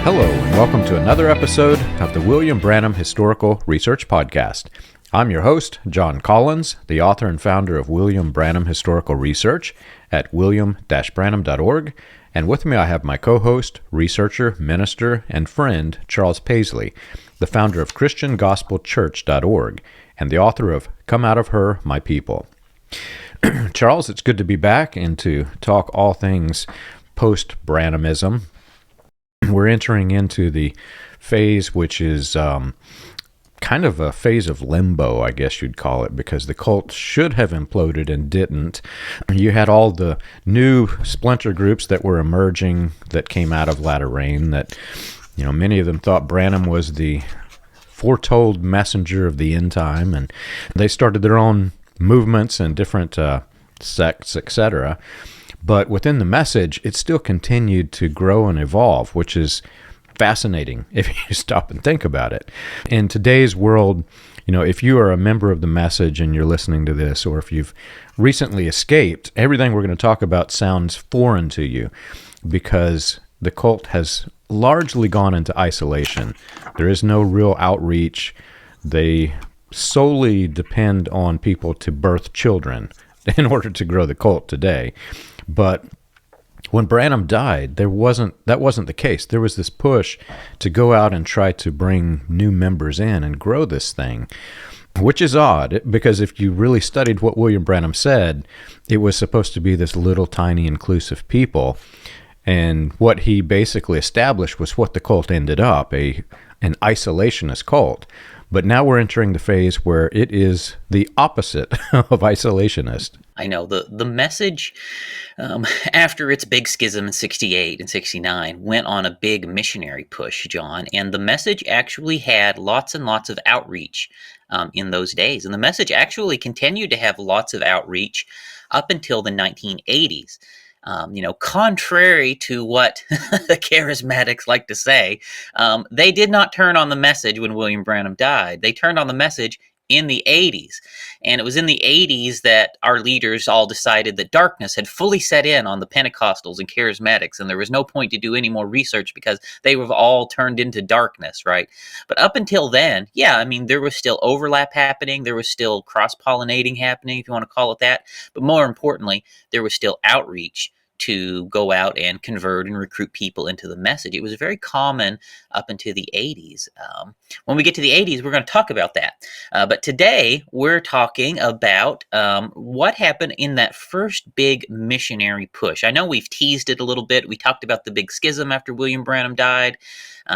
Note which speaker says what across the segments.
Speaker 1: Hello, and welcome to another episode of the William Branham Historical Research Podcast. I'm your host, John Collins, the author and founder of William Branham Historical Research at william-branham.org, and with me I have my co-host, researcher, minister, and friend, Charles Paisley, the founder of ChristianGospelChurch.org, and the author of Come Out of Her, My People. Charles, it's good to be back and to talk all things post-Branhamism. We're entering into the phase which is kind of a phase of limbo, I guess you'd call it, because the cult should have imploded and didn't. You had all the new splinter groups that were emerging that came out of latter rain that, you know, many of them thought Branham was the foretold messenger of the end time, and they started their own movements and different sects, etc. But within the message, it still continued to grow and evolve, which is fascinating if you stop and think about it. In today's world, you know, if you are a member of the message and you're listening to this, or if you've recently escaped, everything we're going to talk about sounds foreign to you because the cult has largely gone into isolation. There is no real outreach. They solely depend on people to birth children in order to grow the cult today. But when Branham died, that wasn't the case. There was this push to go out and try to bring new members in and grow this thing, which is odd because if you really studied what William Branham said, it was supposed to be this little tiny inclusive people. And what he basically established was what the cult ended up, an isolationist cult. But now we're entering the phase where it is the opposite of isolationist.
Speaker 2: I know the message after its big schism in 68 and 69 went on a big missionary push, John, and the message actually had lots and lots of outreach in those days. And the message actually continued to have lots of outreach up until the 1980s. Contrary to what the Charismatics like to say, they did not turn on the message when William Branham died. They turned on the message in the 80s. And it was in the 80s that our leaders all decided that darkness had fully set in on the Pentecostals and Charismatics, and there was no point to do any more research because they were all turned into darkness, right? But up until then, there was still overlap happening. There was still cross-pollinating happening, if you want to call it that. But more importantly, there was still outreach to go out and convert and recruit people into the message. It was very common up into the 80s. When we get to the 80s, we're going to talk about that. But today, we're talking about what happened in that first big missionary push. I know we've teased it a little bit. We talked about the big schism after William Branham died.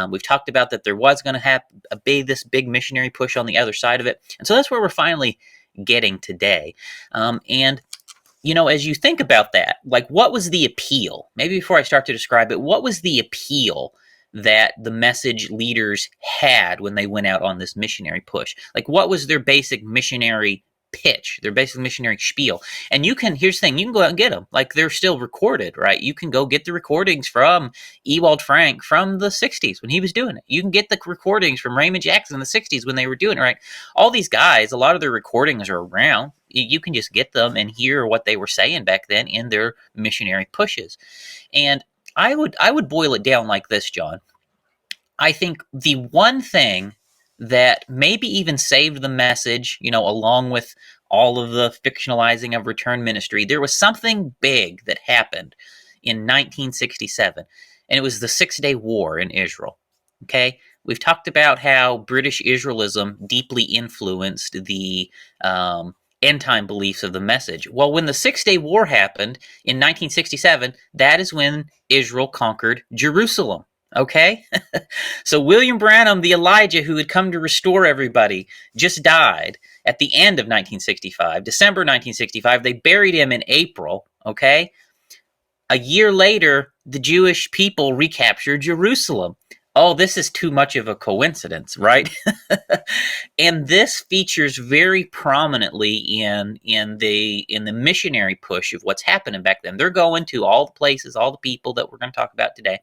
Speaker 2: We've talked about that there was going to have this big missionary push on the other side of it. And so that's where we're finally getting today. As you think about that, like what was the appeal? Maybe before I start to describe it, what was the appeal that the message leaders had when they went out on this missionary push? Like what was their basic missionary pitch, their basic missionary spiel? And here's the thing, you can go out and get them. Like they're still recorded, right? You can go get the recordings from Ewald Frank from the 60s when he was doing it. You can get the recordings from Raymond Jackson in the 60s when they were doing it, right? All these guys, a lot of their recordings are around. You can just get them and hear what they were saying back then in their missionary pushes. And I would boil it down like this, John. I think the one thing that maybe even saved the message, along with all of the fictionalizing of return ministry, there was something big that happened in 1967, and it was the 6-Day War in Israel. Okay? We've talked about how British Israelism deeply influenced the end-time beliefs of the message. Well, when the 6-Day War happened in 1967, that is when Israel conquered Jerusalem. Okay? So William Branham, the Elijah who had come to restore everybody, just died at the end of 1965, December 1965. They buried him in April, okay? A year later, the Jewish people recaptured Jerusalem. Oh, this is too much of a coincidence, right? And this features very prominently in the missionary push of what's happening back then. They're going to all the places, all the people that we're going to talk about today,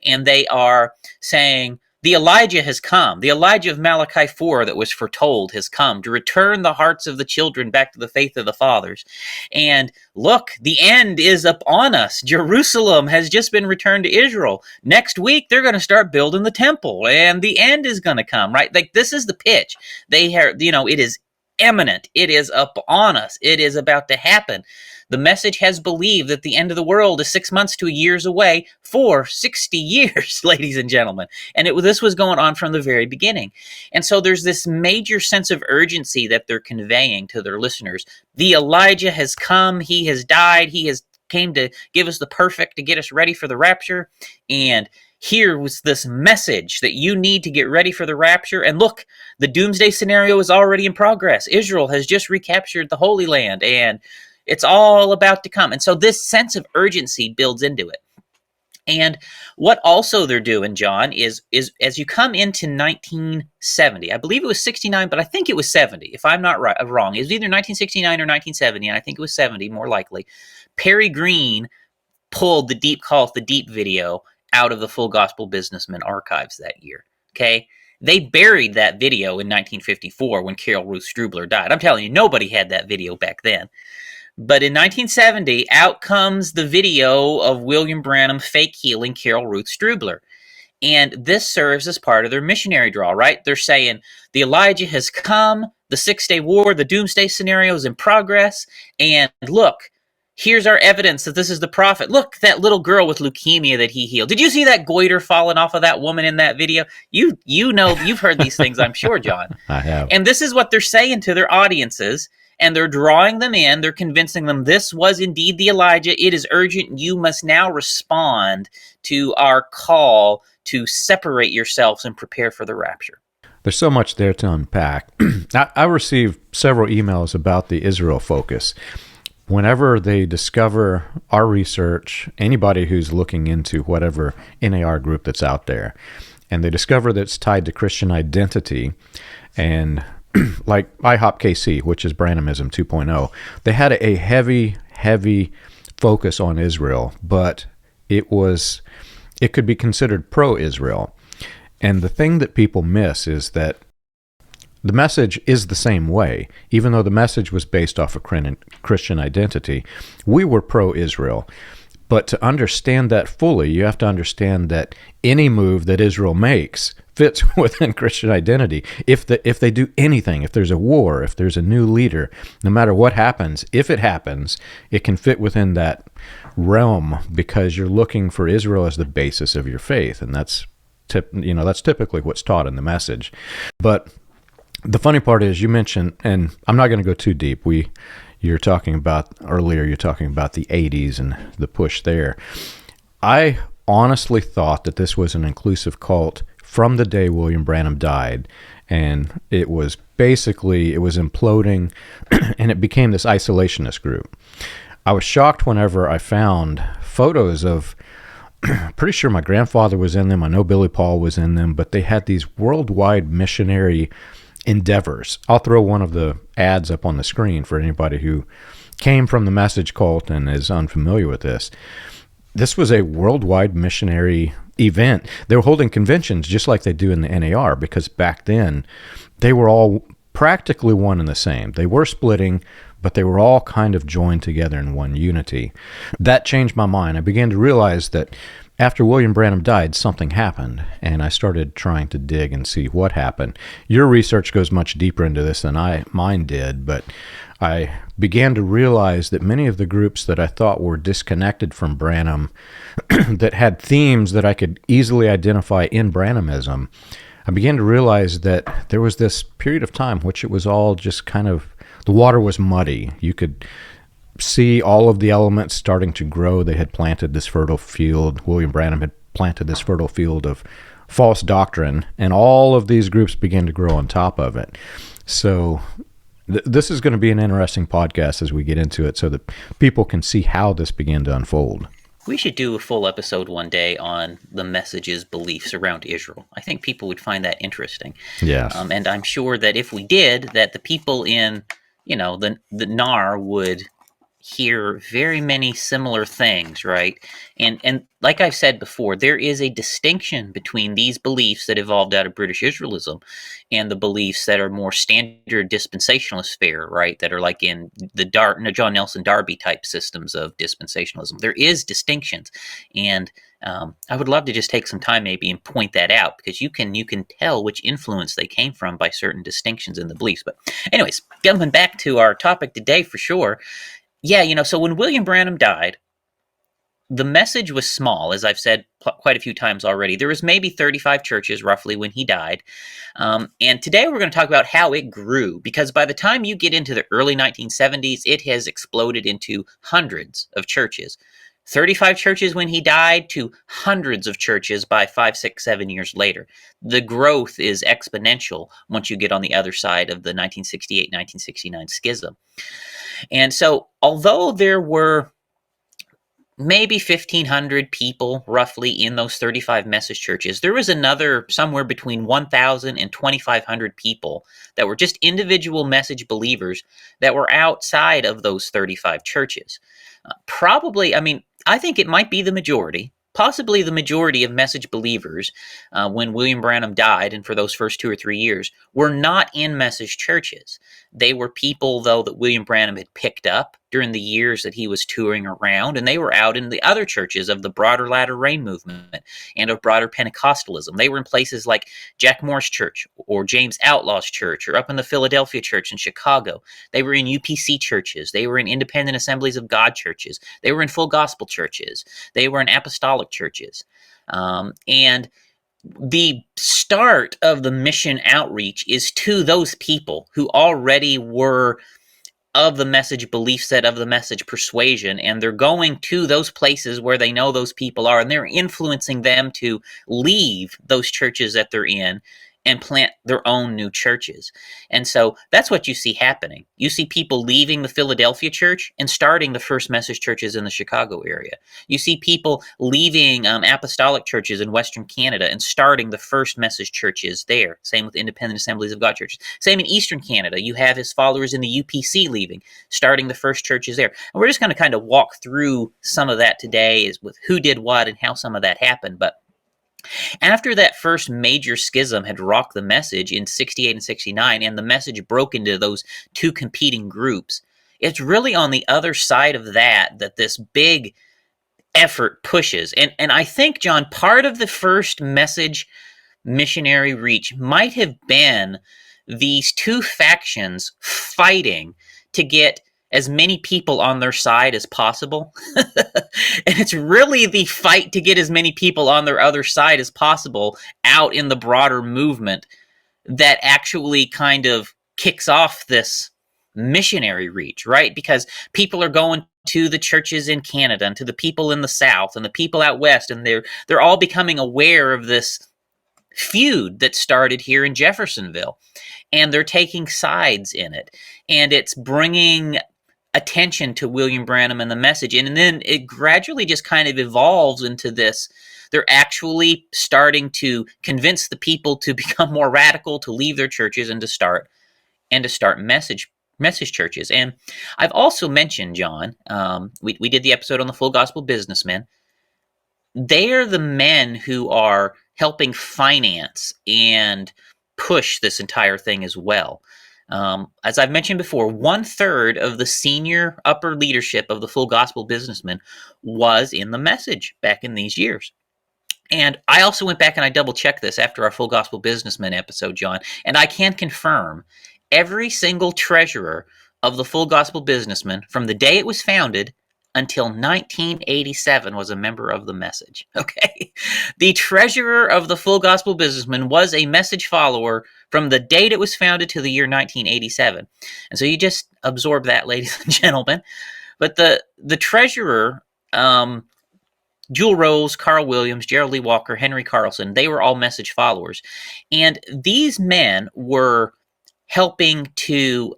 Speaker 2: and they are saying The Elijah has come. The Elijah of Malachi 4 that was foretold has come to return the hearts of the children back to the faith of the fathers. And look, the end is upon us. Jerusalem has just been returned to Israel. Next week, they're going to start building the temple, and the end is going to come, right? Like, this is the pitch. They have, it is imminent. It is upon us. It is about to happen. The message has believed that the end of the world is 6 months to a year's away for 60 years, ladies and gentlemen. And this was going on from the very beginning. And so there's this major sense of urgency that they're conveying to their listeners. The Elijah has come. He has died. He has came to give us the perfect, to get us ready for the rapture. And here was this message that you need to get ready for the rapture. And look, the Doomsday scenario is already in progress. Israel has just recaptured the Holy Land, and it's all about to come. And so this sense of urgency builds into it. And what also they're doing, John, is as you come into 1970, I believe it was 69, but I think it was 70, if I'm not wrong. It was either 1969 or 1970, and I think it was 70, more likely. Perry Green pulled the Deep Call to the Deep video out of the Full Gospel Businessmen archives that year, okay? They buried that video in 1954 when Carol Ruth Strubler died. I'm telling you, nobody had that video back then. But in 1970, out comes the video of William Branham fake healing Carol Ruth Strubler. And this serves as part of their missionary draw, right? They're saying, the Elijah has come, the 6-day war, the Doomsday scenario is in progress, and look, here's our evidence that this is the prophet. Look, that little girl with leukemia that he healed. Did you see that goiter falling off of that woman in that video? You know, you've heard these things, I'm sure, John.
Speaker 1: I have.
Speaker 2: And this is what they're saying to their audiences, and they're drawing them in. They're convincing them this was indeed the Elijah. It is urgent. You must now respond to our call to separate yourselves and prepare for the rapture.
Speaker 1: There's so much there to unpack. I received several emails about the Israel focus. Whenever they discover our research, anybody who's looking into whatever NAR group that's out there, and they discover that it's tied to Christian identity, and like IHOP KC, which is Branhamism 2.0, they had a heavy focus on Israel, but it could be considered pro-Israel. And the thing that people miss is that the message is the same way. Even though the message was based off of Christian identity, we were pro-Israel. But to understand that fully, you have to understand that any move that Israel makes fits within Christian identity. If they do anything, if there's a war, if there's a new leader, no matter what happens, if it happens, it can fit within that realm because you're looking for Israel as the basis of your faith, and that's typically what's taught in the message. But the funny part is, you mentioned, and I'm not going to go too deep. You're talking about the 80s and the push there. I honestly thought that this was an inclusive cult from the day William Branham died, and it was imploding, and it became this isolationist group. I was shocked whenever I found photos of, pretty sure my grandfather was in them, I know Billy Paul was in them, but they had these worldwide missionary endeavors. I'll throw one of the ads up on the screen for anybody who came from the message cult and is unfamiliar with this. This was a worldwide missionary event. They were holding conventions just like they do in the NAR, because back then they were all practically one and the same. They were splitting, but they were all kind of joined together in one unity. That changed my mind. I began to realize that after William Branham died, something happened, and I started trying to dig and see what happened. Your research goes much deeper into this than mine did, but I began to realize that many of the groups that I thought were disconnected from Branham, that had themes that I could easily identify in Branhamism, I began to realize that there was this period of time which it was all just kind of, the water was muddy. You could see all of the elements starting to grow. They had planted this fertile field. William Branham had planted this fertile field of false doctrine, and all of these groups began to grow on top of it. So this is going to be an interesting podcast as we get into it, so that people can see how this began to unfold.
Speaker 2: We should do a full episode one day on the message's beliefs around Israel. I think people would find that interesting.
Speaker 1: Yes.
Speaker 2: And I'm sure that if we did, that the people in, the NAR would hear very many similar things, right? And like I've said before, there is a distinction between these beliefs that evolved out of British Israelism and the beliefs that are more standard dispensationalist fare, right? That are like in the John Nelson Darby type systems of dispensationalism. There is distinctions, and I would love to just take some time maybe and point that out, because you can tell which influence they came from by certain distinctions in the beliefs. But anyways, coming back to our topic today for sure. Yeah, so when William Branham died, the message was small, as I've said quite a few times already. There was maybe 35 churches roughly when he died. And today we're going to talk about how it grew, because by the time you get into the early 1970s, it has exploded into hundreds of churches. 35 churches when he died to hundreds of churches by 5, 6, 7 years later. The growth is exponential once you get on the other side of the 1968-1969 schism. And so, although there were maybe 1,500 people roughly in those 35 message churches, there was another somewhere between 1,000 and 2,500 people that were just individual message believers that were outside of those 35 churches. Probably, I think it might be the majority. Possibly the majority of message believers, when William Branham died and for those first 2 or 3 years, were not in message churches. They were people, though, that William Branham had picked up during the years that he was touring around, and they were out in the other churches of the broader Latter Rain movement and of broader Pentecostalism. They were in places like Jack Moore's church or James Outlaw's church, or up in the Philadelphia church in Chicago. They were in UPC churches. They were in Independent Assemblies of God churches. They were in full gospel churches. They were in apostolic churches. And the start of the mission outreach is to those people who already were of the message belief set, of the message persuasion, and they're going to those places where they know those people are, and they're influencing them to leave those churches that they're in and plant their own new churches. And so that's what you see happening. You see people leaving the Philadelphia church and starting the first message churches in the Chicago area. You see people leaving apostolic churches in Western Canada and starting the first message churches there. Same with Independent Assemblies of God churches. Same in Eastern Canada. You have his followers in the UPC leaving, starting the first churches there. And we're just going to kind of walk through some of that today, is with who did what and how some of that happened. But after that first major schism had rocked the message in 68 and 69, and the message broke into those two competing groups, it's really on the other side of that this big effort pushes. And I think, John, part of the first message missionary reach might have been these two factions fighting to get as many people on their side as possible. And it's really the fight to get as many people on their other side as possible out in the broader movement that actually kind of kicks off this missionary reach, right? Because people are going to the churches in Canada and to the people in the South and the people out West, and they're all becoming aware of this feud that started here in Jeffersonville, and they're taking sides in it, and it's bringing attention to William Branham and the message. And then it gradually just kind of evolves into this. They're actually starting to convince the people to become more radical, to leave their churches and to start message churches. And I've also mentioned, John, we did the episode on the full gospel businessmen. They are the men who are helping finance and push this entire thing as well. As I've mentioned before, 1/3 of the senior upper leadership of the full gospel businessmen was in the message back in these years. And I also went back and I double checked this after our full gospel businessmen episode, John, and I can confirm every single treasurer of the full gospel businessmen from the day it was founded until 1987 was a member of the message. Okay. The treasurer of the full gospel businessman was a message follower from the date it was founded to the year 1987. And so you just absorb that, ladies and gentlemen. But the treasurer, Jewel Rose, Carl Williams, Gerald Lee Walker, Henry Carlson, they were all message followers. And these men were helping to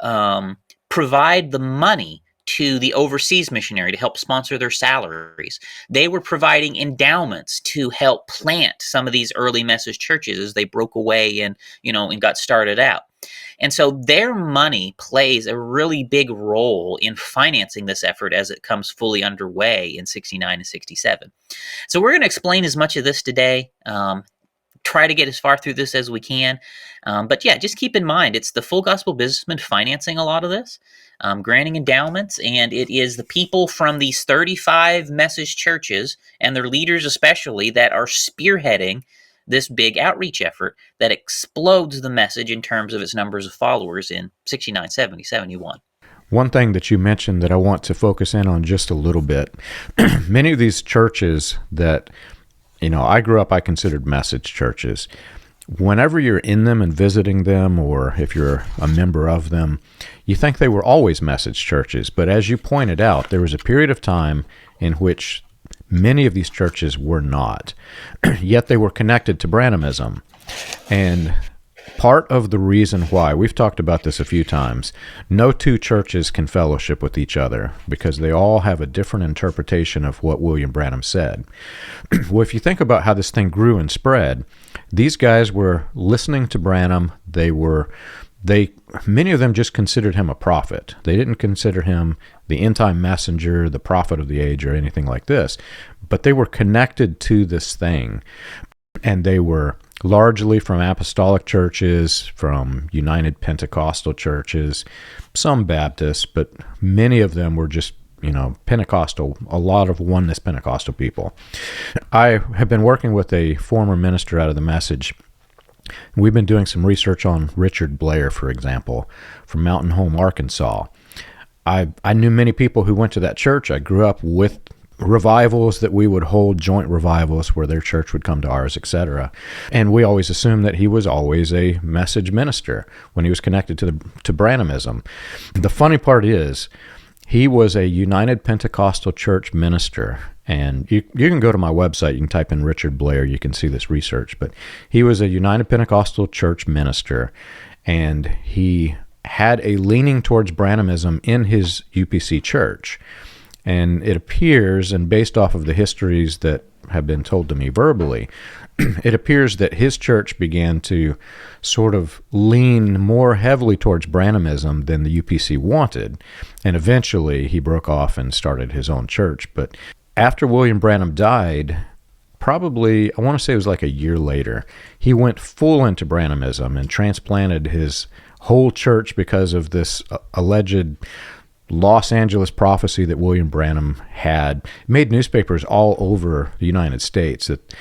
Speaker 2: provide the money to the overseas missionary to help sponsor their salaries. They were providing endowments to help plant some of these early message churches as they broke away and got started out. And so their money plays a really big role in financing this effort as it comes fully underway in 69 and 67. So we're going to explain as much of this today. Try to get as far through this as we can. But yeah, just keep in mind, it's the full gospel businessmen financing a lot of this, granting endowments, and it is the people from these 35 message churches and their leaders especially that are spearheading this big outreach effort that explodes the message in terms of its numbers of followers in 69, 70, 71.
Speaker 1: One thing that you mentioned that I want to focus in on just a little bit, many of these churches that I grew up, I considered message churches. Whenever you're in them and visiting them, or if you're a member of them, you think they were always message churches. But as you pointed out, there was a period of time in which many of these churches were not, yet they were connected to Branhamism. And part of the reason why, we've talked about this a few times, no two churches can fellowship with each other because they all have a different interpretation of what William Branham said. Well, if you think about how this thing grew and spread, these guys were listening to Branham. Many of them just considered him a prophet. They didn't consider him the end-time messenger, the prophet of the age, or anything like this. But they were connected to this thing, and they were largely from apostolic churches, from United Pentecostal churches, some Baptists, but many of them were just, Pentecostal, a lot of oneness Pentecostal people. I have been working with a former minister out of the message. We've been doing some research on Richard Blair, for example, from Mountain Home, Arkansas. I knew many people who went to that church. I grew up with revivals that we would hold, joint revivals where their church would come to ours, etc. And we always assumed that he was always a message minister when he was connected to Branhamism. The funny part is, he was a United Pentecostal church minister. And you can go to my website, you can type in Richard Blair, you can see this research. But he was a United Pentecostal church minister, and he had a leaning towards Branhamism in his UPC church. And it appears, and based off of the histories that have been told to me verbally, it appears that his church began to sort of lean more heavily towards Branhamism than the UPC wanted. And eventually he broke off and started his own church. But after William Branham died, probably, I want to say it was like a year later, he went full into Branhamism and transplanted his whole church because of this alleged Los Angeles prophecy that William Branham had. It made newspapers all over the United States that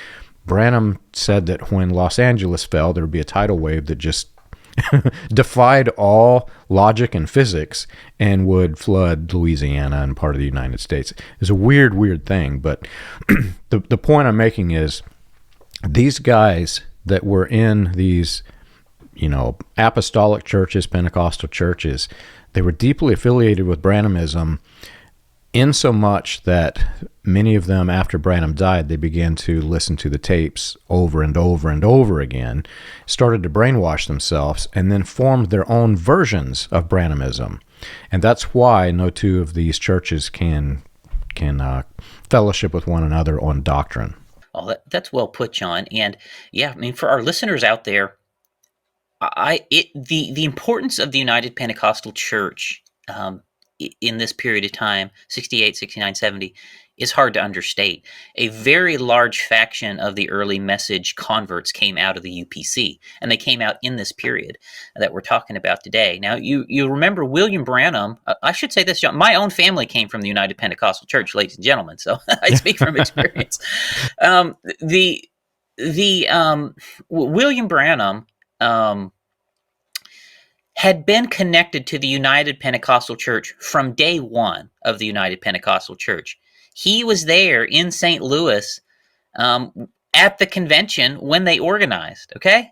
Speaker 1: Branham said that when Los Angeles fell, there would be a tidal wave that just defied all logic and physics and would flood Louisiana and part of the United States. It's a weird thing, but the point I'm making is these guys that were in these, apostolic churches, Pentecostal churches, they were deeply affiliated with Branhamism, in so much that many of them, after Branham died, they began to listen to the tapes over and over and over again, started to brainwash themselves, and then formed their own versions of Branhamism. And that's why no two of these churches can fellowship with one another on doctrine.
Speaker 2: Oh, that's well put, John. And yeah, for our listeners out there, the importance of the United Pentecostal Church in this period of time, 68, 69, 70, is hard to understate. A very large faction of the early message converts came out of the UPC, and they came out in this period that we're talking about today. Now, you remember William Branham, I should say this, John, my own family came from the United Pentecostal Church, ladies and gentlemen, so I speak from experience. William Branham had been connected to the United Pentecostal Church from day one of the United Pentecostal Church. He was there in St. Louis at the convention when they organized, okay?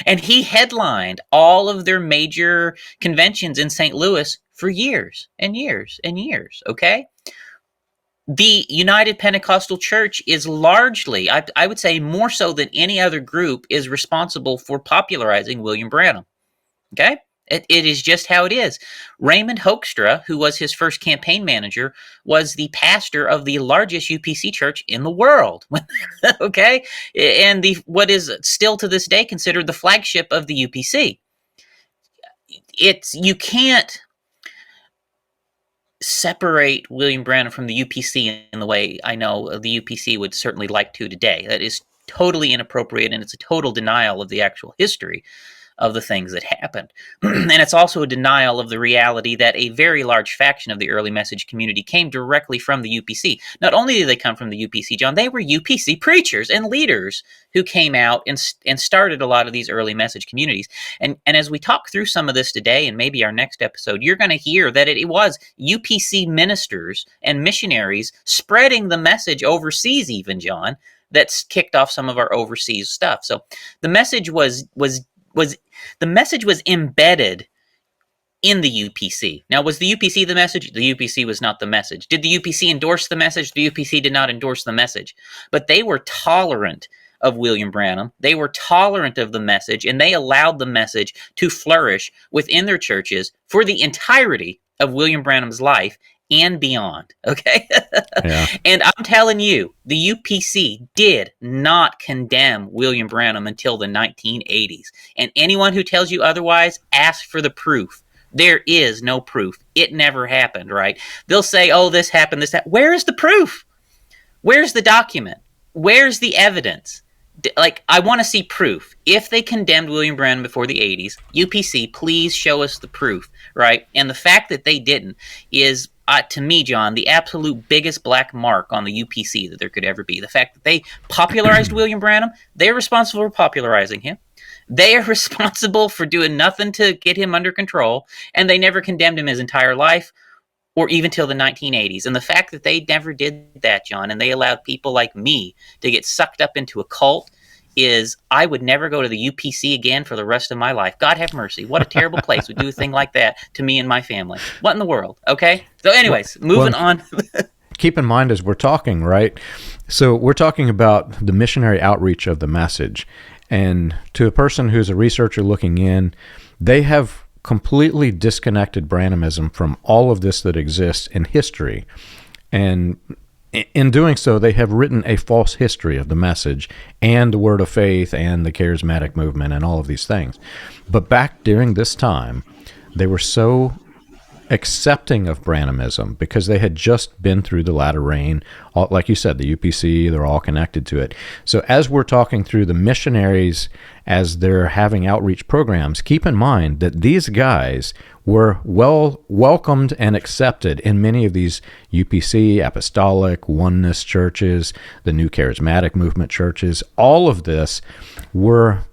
Speaker 2: And he headlined all of their major conventions in St. Louis for years and years and years, okay? The United Pentecostal Church is largely, I would say more so than any other group, is responsible for popularizing William Branham. Okay? It is just how it is. Raymond Hoekstra, who was his first campaign manager, was the pastor of the largest UPC church in the world. Okay? And what is still to this day considered the flagship of the UPC. You can't separate William Branham from the UPC in the way I know the UPC would certainly like to today. That is totally inappropriate, and it's a total denial of the actual history of the things that happened. And it's also a denial of the reality that a very large faction of the early message community came directly from the UPC. Not only did they come from the UPC, John, they were UPC preachers and leaders who came out and started a lot of these early message communities. And as we talk through some of this today, and maybe our next episode, you're going to hear that it was UPC ministers and missionaries spreading the message overseas, even, John, that's kicked off some of our overseas stuff. So the message was embedded in the UPC. Now, was the UPC the message? The UPC was not the message. Did the UPC endorse the message? The UPC did not endorse the message. But they were tolerant of William Branham. They were tolerant of the message, and they allowed the message to flourish within their churches for the entirety of William Branham's life and beyond. Okay?
Speaker 1: Yeah.
Speaker 2: And I'm telling you, the UPC did not condemn William Branham until the 1980s. And anyone who tells you otherwise, ask for the proof. There is no proof. It never happened, right? They'll say, oh, this happened, this happened. Where is the proof? Where's the document? Where's the evidence? I want to see proof. If they condemned William Branham before the 80s, UPC, please show us the proof, right? And the fact that they didn't is, to me, John, the absolute biggest black mark on the UPC that there could ever be. The fact that they popularized William Branham, they're responsible for popularizing him. They are responsible for doing nothing to get him under control, and they never condemned him his entire life, or even till the 1980s. And the fact that they never did that, John, and they allowed people like me to get sucked up into a cult is, I would never go to the UPC again for the rest of my life. God have mercy. What a terrible place would do a thing like that to me and my family. What in the world? Okay? So anyways, moving on.
Speaker 1: Keep in mind as we're talking, right? So we're talking about the missionary outreach of the message. And to a person who's a researcher looking in, they have completely disconnected Branhamism from all of this that exists in history. And in doing so, they have written a false history of the message and the word of faith and the charismatic movement and all of these things. But back during this time, they were so accepting of Branhamism because they had just been through the latter rain. Like you said, the UPC, they're all connected to it. So as we're talking through the missionaries, as they're having outreach programs, keep in mind that these guys were well welcomed and accepted in many of these UPC, apostolic, oneness churches, the new charismatic movement churches. All of this were,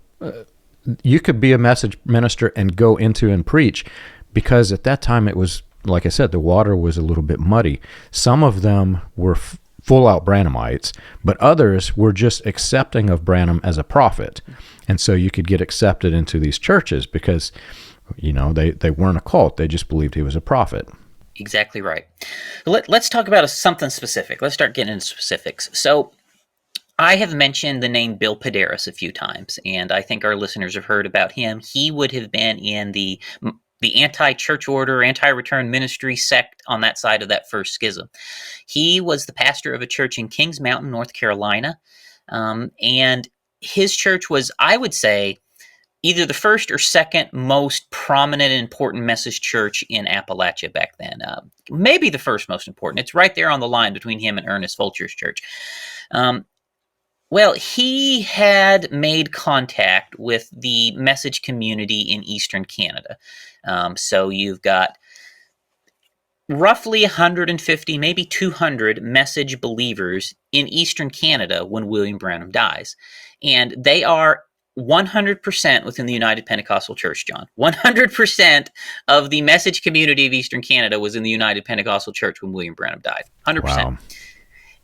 Speaker 1: you could be a message minister and go into and preach, because at that time it was, like I said, the water was a little bit muddy. Some of them were full-out Branhamites, but others were just accepting of Branham as a prophet. And so you could get accepted into these churches because, you know, they weren't a cult. They just believed he was a prophet.
Speaker 2: Exactly right. Let's talk about something specific. Let's start getting into specifics. So I have mentioned the name Bill Padaris a few times, and I think our listeners have heard about him. He would have been in the anti-church order, anti-return ministry sect on that side of that first schism. He was the pastor of a church in Kings Mountain, North Carolina, and his church was, I would say, either the first or second most prominent and important message church in Appalachia back then. Maybe the first most important. It's right there on the line between him and Ernest Fulcher's church. Well, he had made contact with the message community in Eastern Canada. So you've got roughly 150, maybe 200 message believers in Eastern Canada when William Branham dies. And they are 100% within the United Pentecostal Church, John. 100% of the message community of Eastern Canada was in the United Pentecostal Church when William Branham died. 100%.
Speaker 1: Wow.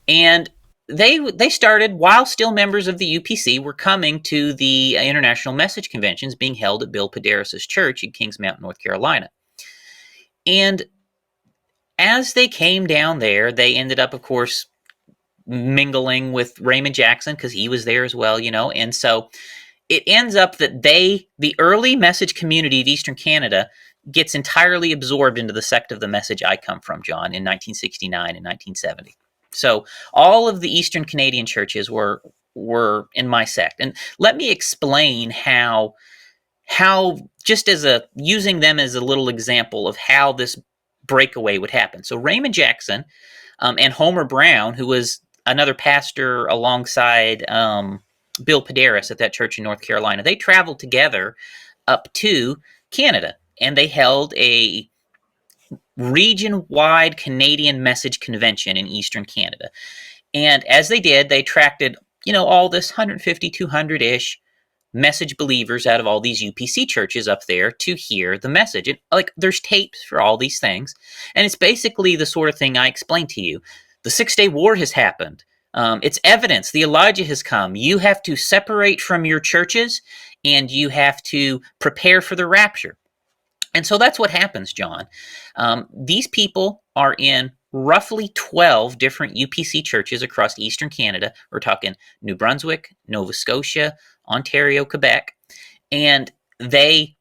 Speaker 2: And they started, while still members of the UPC, were coming to the international message conventions being held at Bill Padaris' church in Kings Mountain, North Carolina. And as they came down there, they ended up, of course, mingling with Raymond Jackson because he was there as well, you know. And so it ends up that the early message community of Eastern Canada gets entirely absorbed into the sect of the message I come from, John, in 1969 and 1970. So all of the Eastern Canadian churches were in my sect. And let me explain how just as using them as a little example of how this breakaway would happen. So Raymond Jackson and Homer Brown, who was another pastor alongside Bill Padaris at that church in North Carolina, they traveled together up to Canada, and they held a region-wide Canadian message convention in Eastern Canada. And as they did, they attracted, all this 150, 200-ish message believers out of all these UPC churches up there to hear the message. And there's tapes for all these things. And it's basically the sort of thing I explained to you. The 6-Day War has happened. It's evidence. The Elijah has come. You have to separate from your churches, and you have to prepare for the rapture. And so that's what happens, John. These people are in roughly 12 different UPC churches across Eastern Canada. We're talking New Brunswick, Nova Scotia, Ontario, Quebec. And they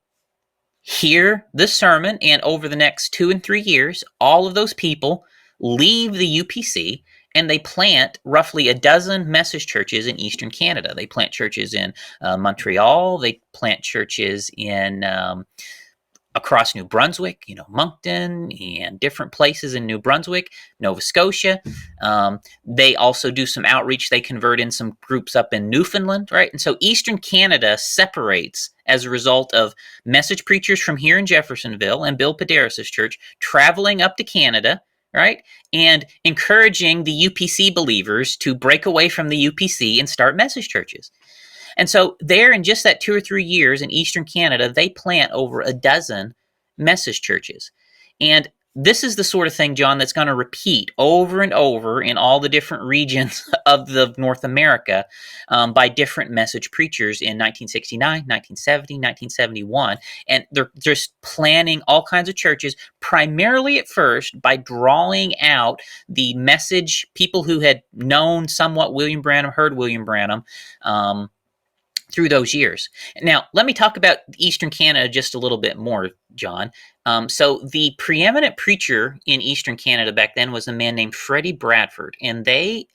Speaker 2: hear the sermon, and over the next 2 and 3 years, all of those people leave the UPC and they plant roughly a dozen message churches in Eastern Canada. They plant churches in Montreal. They plant churches in across New Brunswick, Moncton and different places in New Brunswick, Nova Scotia. They also do some outreach. They convert in some groups up in Newfoundland, right? And so Eastern Canada separates as a result of message preachers from here in Jeffersonville and Bill Padaris' church traveling up to Canada, right? And encouraging the UPC believers to break away from the UPC and start message churches. And so there, in just that 2 or 3 years in Eastern Canada, they plant over a dozen message churches. And this is the sort of thing, John, that's going to repeat over and over in all the different regions of the North America by different message preachers in 1969, 1970, 1971. And they're just planning all kinds of churches, primarily at first by drawing out the message people who had known somewhat William Branham, heard William Branham, through those years. Now, let me talk about Eastern Canada just a little bit more, John. So the preeminent preacher in Eastern Canada back then was a man named Freddie Bradford, and they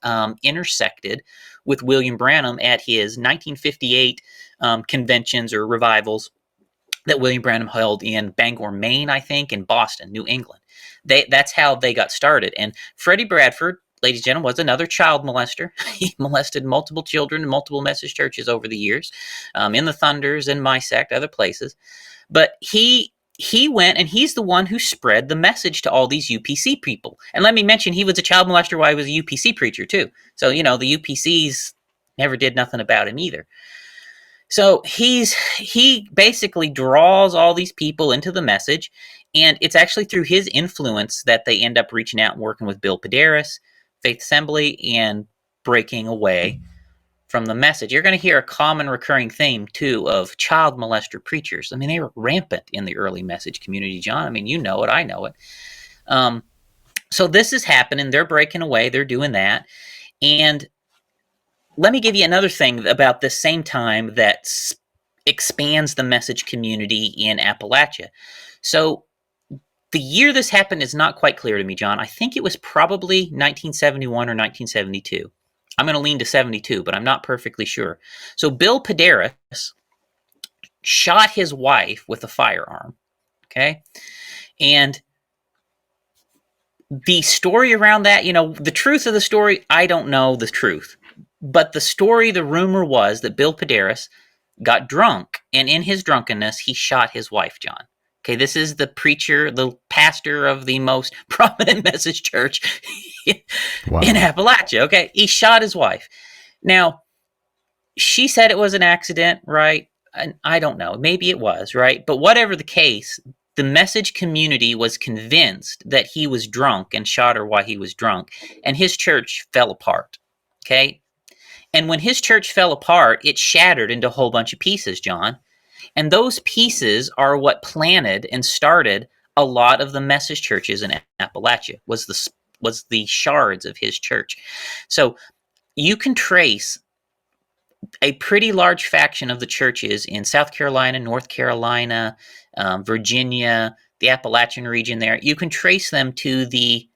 Speaker 2: intersected with William Branham at his 1958 conventions or revivals that William Branham held in Bangor, Maine, I think, and Boston, New England. That's how they got started. And Freddie Bradford, ladies and gentlemen, was another child molester. He molested multiple children in multiple message churches over the years, in the Thunders, in my sect, other places. But he went, and he's the one who spread the message to all these UPC people. And let me mention, he was a child molester while he was a UPC preacher, too. So, the UPCs never did nothing about him either. So he basically draws all these people into the message, and it's actually through his influence that they end up reaching out and working with Bill Padaris, Faith Assembly, and breaking away from the message. You're going to hear a common recurring theme, too, of child molester preachers. I mean, they were rampant in the early message community, John. I mean, you know it, I know it. So this is happening. They're breaking away. They're doing that. And let me give you another thing about this same time that expands the message community in Appalachia. So the year this happened is not quite clear to me, John. I think it was probably 1971 or 1972. I'm going to lean to 72, but I'm not perfectly sure. So Bill Padaris shot his wife with a firearm, okay? And the story around that, the truth of the story, I don't know the truth. But the story, the rumor was that Bill Padaris got drunk, and in his drunkenness, he shot his wife, John. Okay, this is the preacher, the pastor of the most prominent message church
Speaker 1: Wow.
Speaker 2: in Appalachia. Okay, he shot his wife. Now, she said it was an accident, right? And I don't know. Maybe it was, right? But whatever the case, the message community was convinced that he was drunk and shot her while he was drunk, and his church fell apart. Okay? And when his church fell apart, it shattered into a whole bunch of pieces, John. And those pieces are what planted and started a lot of the message churches in Appalachia, was the shards of his church. So you can trace a pretty large faction of the churches in South Carolina, North Carolina, Virginia, the Appalachian region there, you can trace them to the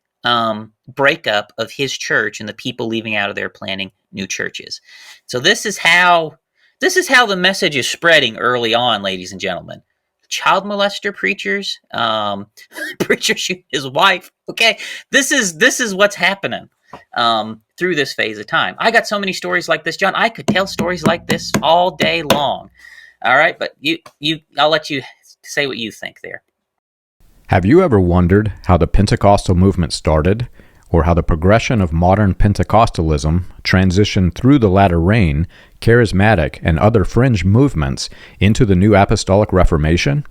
Speaker 2: breakup of his church and the people leaving out of there planning new churches. So this is how the message is spreading early on, ladies and gentlemen. Child molester preachers, preacher shoot his wife. Okay, this is what's happening through this phase of time. I got so many stories like this, John. I could tell stories like this all day long. All right, but I'll let you say what you think there.
Speaker 1: Have you ever wondered how the Pentecostal movement started, or how the progression of modern Pentecostalism transitioned through the latter rain, Charismatic, and other fringe movements into the New Apostolic Reformation?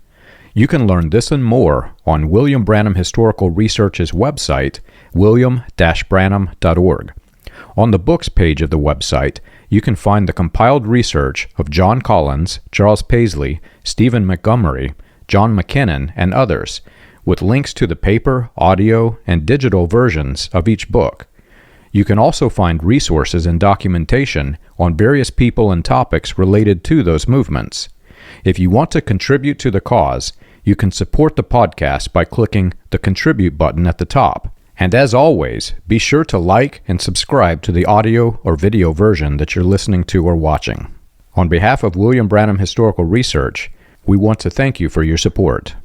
Speaker 1: You can learn this and more on William Branham Historical Research's website, william-branham.org. On the books page of the website, you can find the compiled research of John Collins, Charles Paisley, Stephen Montgomery, John McKinnon, and others, with links to the paper, audio, and digital versions of each book. You can also find resources and documentation on various people and topics related to those movements. If you want to contribute to the cause, you can support the podcast by clicking the Contribute button at the top. And as always, be sure to like and subscribe to the audio or video version that you're listening to or watching. On behalf of William Branham Historical Research, we want to thank you for your support.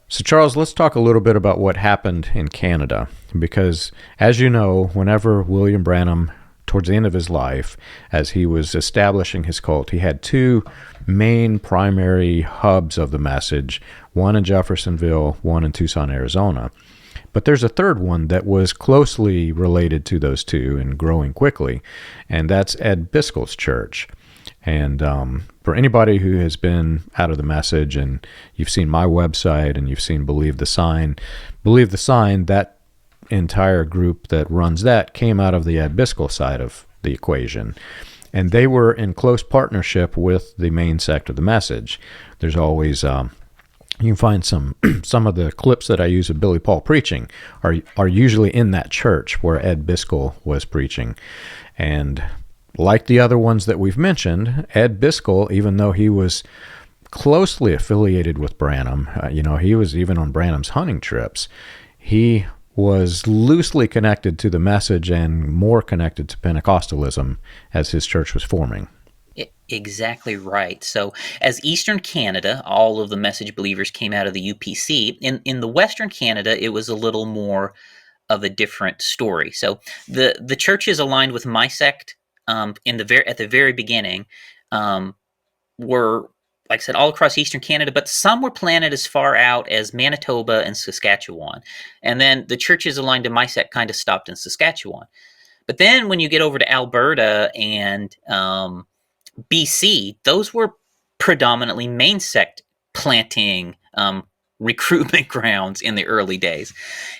Speaker 1: So Charles, let's talk a little bit about what happened in Canada, because as you know, whenever William Branham, towards the end of his life, as he was establishing his cult, he had two main primary hubs of the message, one in Jeffersonville, one in Tucson, Arizona. But there's a third one that was closely related to those two and growing quickly, and that's Ed Byskal's church. And for anybody who has been out of the message and you've seen my website and you've seen Believe the Sign, that entire group that runs that came out of the Ed Byskal side of the equation. And they were in close partnership with the main sect of the message. There's always, you can find some of the clips that I use of Billy Paul preaching are usually in that church where Ed Byskal was preaching. And like the other ones that we've mentioned, Ed Byskal, even though he was closely affiliated with Branham, he was even on Branham's hunting trips, he was loosely connected to the message and more connected to Pentecostalism as his church was forming.
Speaker 2: Exactly right. So as Eastern Canada, all of the message believers came out of the UPC. In the Western Canada, it was a little more of a different story. So the churches aligned with my sect at the very beginning were, like I said, all across Eastern Canada, but some were planted as far out as Manitoba and Saskatchewan. And then the churches aligned to my sect kind of stopped in Saskatchewan. But then when you get over to Alberta and BC, those were predominantly main sect planting recruitment grounds in the early days.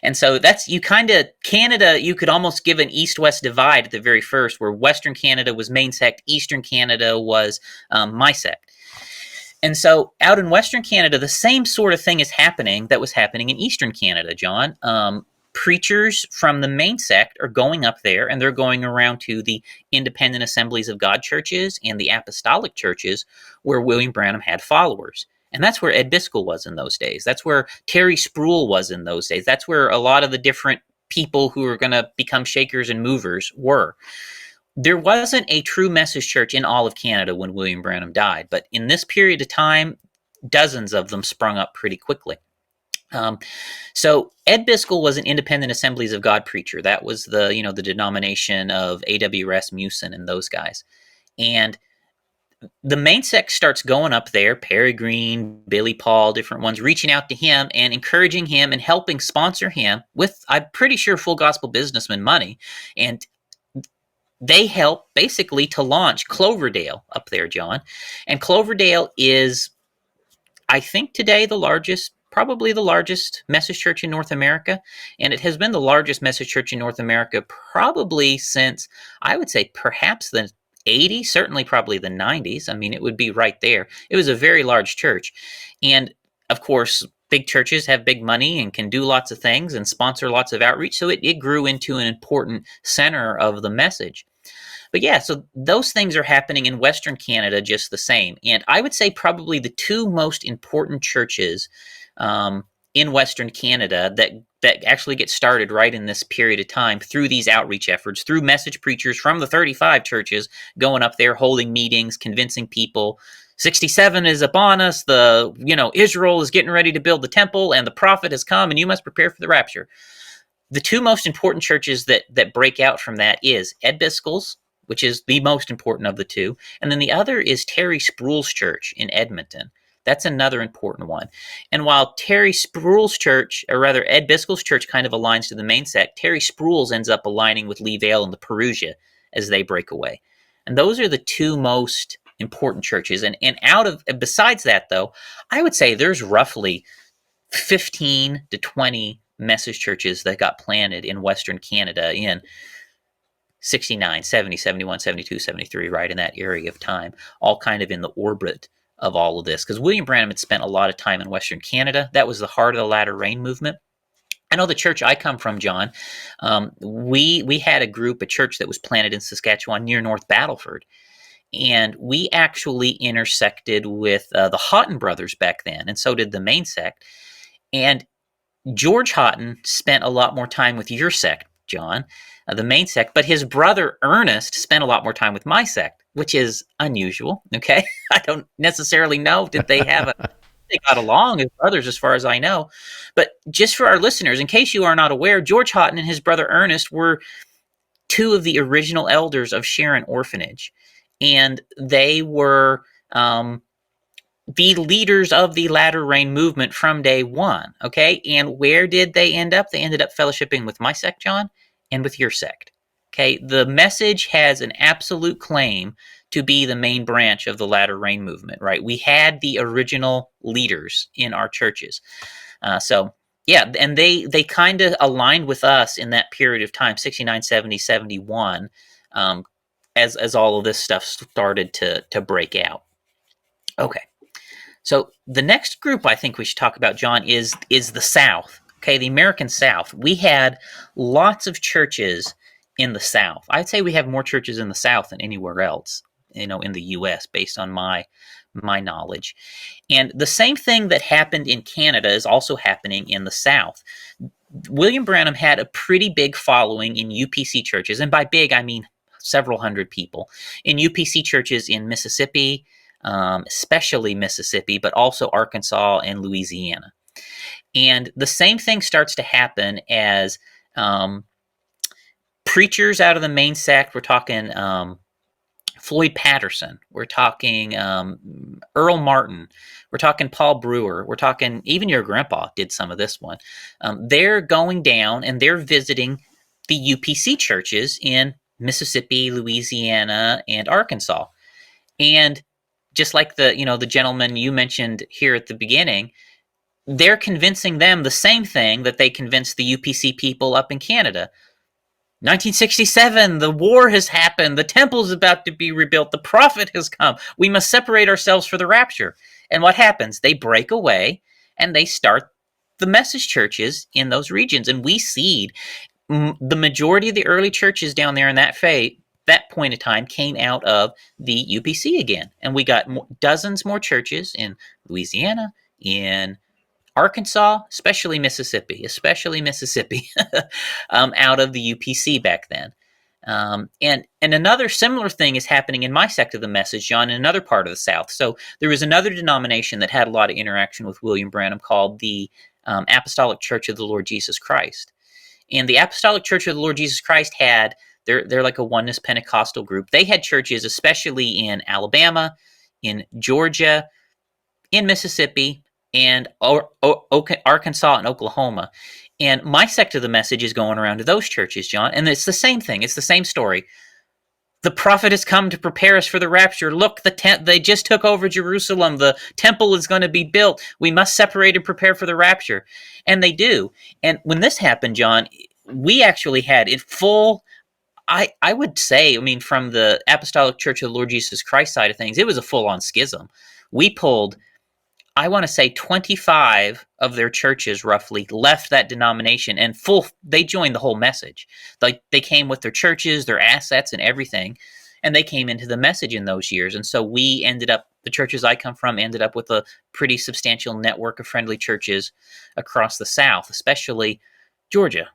Speaker 2: And so Canada, you could almost give an east-west divide at the very first, where Western Canada was main sect, Eastern Canada was my sect. And so out in Western Canada, the same sort of thing is happening that was happening in Eastern Canada, John. Preachers from the main sect are going up there, and they're going around to the Independent Assemblies of God churches and the Apostolic churches where William Branham had followers. And that's where Ed Byskal was in those days. That's where Terry Sproul was in those days. That's where a lot of the different people who are going to become shakers and movers were. There wasn't a true message church in all of Canada when William Branham died, but in this period of time, dozens of them sprung up pretty quickly. So Ed Byskal was an Independent Assemblies of God preacher. That was the denomination of AWS, Musin, and those guys. And the main sect starts going up there, Perry Green, Billy Paul, different ones, reaching out to him and encouraging him and helping sponsor him with, I'm pretty sure, full Gospel Businessmen money. And they help basically to launch Cloverdale up there, John. And Cloverdale is, I think today, probably the largest message church in North America. And it has been the largest message church in North America probably since, I would say, perhaps the 80s, certainly probably the 90s. I mean, it would be right there. It was a very large church. And of course, big churches have big money and can do lots of things and sponsor lots of outreach. So it grew into an important center of the message. But yeah, so those things are happening in Western Canada just the same. And I would say probably the two most important churches in Western Canada that actually get started right in this period of time through these outreach efforts, through message preachers from the 35 churches going up there, holding meetings, convincing people. 67 is upon us. Israel is getting ready to build the temple, and the prophet has come, and you must prepare for the rapture. The two most important churches that break out from that is Ed Biskal's, which is the most important of the two, and then the other is Terry Sproul's church in Edmonton. That's another important one. And while Terry Sproul's church, or rather Ed Biskal's church, kind of aligns to the main sect, Terry Sproul's ends up aligning with Lee Vale and the Perusia as they break away. And those are the two most important churches. And besides that, though, I would say there's roughly 15 to 20 message churches that got planted in Western Canada in 69, 70, 71, 72, 73, right in that area of time, all kind of in the orbit of all of this. Because William Branham had spent a lot of time in Western Canada. That was the heart of the latter rain movement. I know the church I come from, John, we had a church that was planted in Saskatchewan near North Battleford. And we actually intersected with the Houghton brothers back then, and so did the main sect. And George Houghton spent a lot more time with your sect, John, the main sect, but his brother Ernest spent a lot more time with my sect, which is unusual, okay? I don't necessarily know that they got along as brothers as far as I know. But just for our listeners, in case you are not aware, George Houghton and his brother Ernest were two of the original elders of Sharon Orphanage. And they were the leaders of the latter rain movement from day one, okay? And where did they end up? They ended up fellowshipping with my sect, John, and with your sect, okay? The message has an absolute claim to be the main branch of the latter rain movement, right? We had the original leaders in our churches. Yeah, and they kind of aligned with us in that period of time, 69, 70, 71, as all of this stuff started to break out. Okay. So the next group I think we should talk about, John, is the South, okay, the American South. We had lots of churches in the South. I'd say we have more churches in the South than anywhere else, in the U.S., based on my knowledge. And the same thing that happened in Canada is also happening in the South. William Branham had a pretty big following in UPC churches, and by big, I mean several hundred people, in UPC churches in Mississippi, especially Mississippi, but also Arkansas and Louisiana. And the same thing starts to happen as preachers out of the main sect. We're talking Floyd Patterson. We're talking Earl Martin. We're talking Paul Brewer. We're talking, even your grandpa did some of this one. They're going down and they're visiting the UPC churches in Mississippi, Louisiana, and Arkansas. And just like the gentleman you mentioned here at the beginning, they're convincing them the same thing that they convinced the UPC people up in Canada. 1967, the war has happened. The temple's about to be rebuilt. The prophet has come. We must separate ourselves for the rapture. And what happens? They break away and they start the message churches in those regions. And we seed the majority of the early churches down there in that point of time came out of the UPC again. And we got dozens more churches in Louisiana, in Arkansas, especially Mississippi, out of the UPC back then. And another similar thing is happening in my sect of the message, John, in another part of the South. So there was another denomination that had a lot of interaction with William Branham called the Apostolic Church of the Lord Jesus Christ. And the Apostolic Church of the Lord Jesus Christ they're like a oneness Pentecostal group. They had churches, especially in Alabama, in Georgia, in Mississippi, and Arkansas and Oklahoma. And my sect of the message is going around to those churches, John. And it's the same thing. It's the same story. The prophet has come to prepare us for the rapture. Look, they just took over Jerusalem. The temple is going to be built. We must separate and prepare for the rapture. And they do. And when this happened, John, we actually had it full. I would say, from the Apostolic Church of the Lord Jesus Christ side of things, it was a full-on schism. We pulled I want to say 25 of their churches roughly left that denomination and they joined the whole message. Like they came with their churches, their assets and everything, and they came into the message in those years. And so we ended up, the churches I come from ended up with a pretty substantial network of friendly churches across the South, especially Georgia,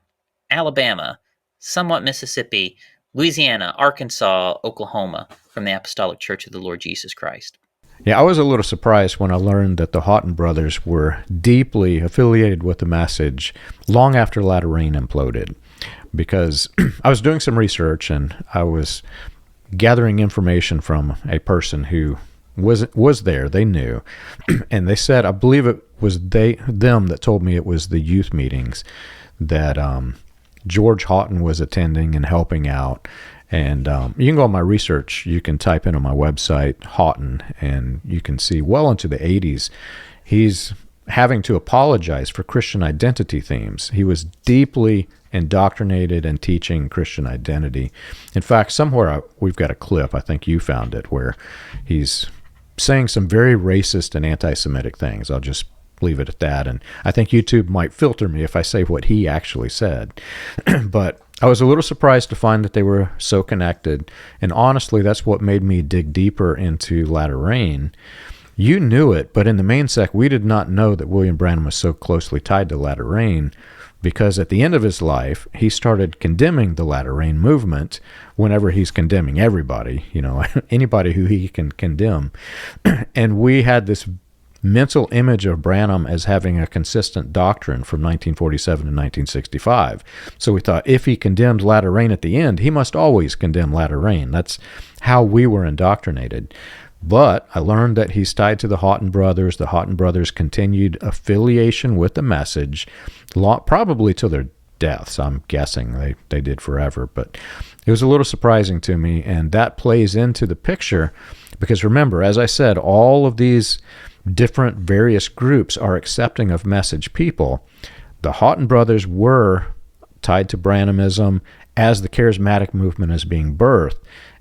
Speaker 2: Alabama, somewhat Mississippi, Louisiana, Arkansas, Oklahoma, from the Apostolic Church of the Lord Jesus Christ.
Speaker 1: Yeah, I was a little surprised when I learned that the Houghton brothers were deeply affiliated with the message long after Latter Rain imploded, because I was doing some research and I was gathering information from a person who was there. They knew, and they said, I believe it was them that told me it was the youth meetings that George Houghton was attending and helping out. And you can go on my research. You can type in on my website, Houghton, and you can see well into the 80s, he's having to apologize for Christian identity themes. He was deeply indoctrinated and teaching Christian identity. In fact, somewhere we've got a clip, I think you found it, where he's saying some very racist and anti-Semitic things. I'll just leave it at that. And I think YouTube might filter me if I say what he actually said. But I was a little surprised to find that they were so connected. And honestly, that's what made me dig deeper into Latter Rain. You knew it, but in the main sect, we did not know that William Branham was so closely tied to Latter Rain, because at the end of his life, he started condemning the Latter Rain movement whenever he's condemning everybody, anybody who he can condemn. And we had this mental image of Branham as having a consistent doctrine from 1947 to 1965. So we thought if he condemned Latter Rain at the end, he must always condemn Latter Rain. That's how we were indoctrinated. But I learned that he's tied to the Houghton brothers. The Houghton brothers continued affiliation with the message, probably till their deaths. I'm guessing they did forever. But it was a little surprising to me, and that plays into the picture because remember, as I said, all of these different various groups are accepting of message people. The Houghton brothers were tied to Branhamism as the Charismatic movement is being birthed,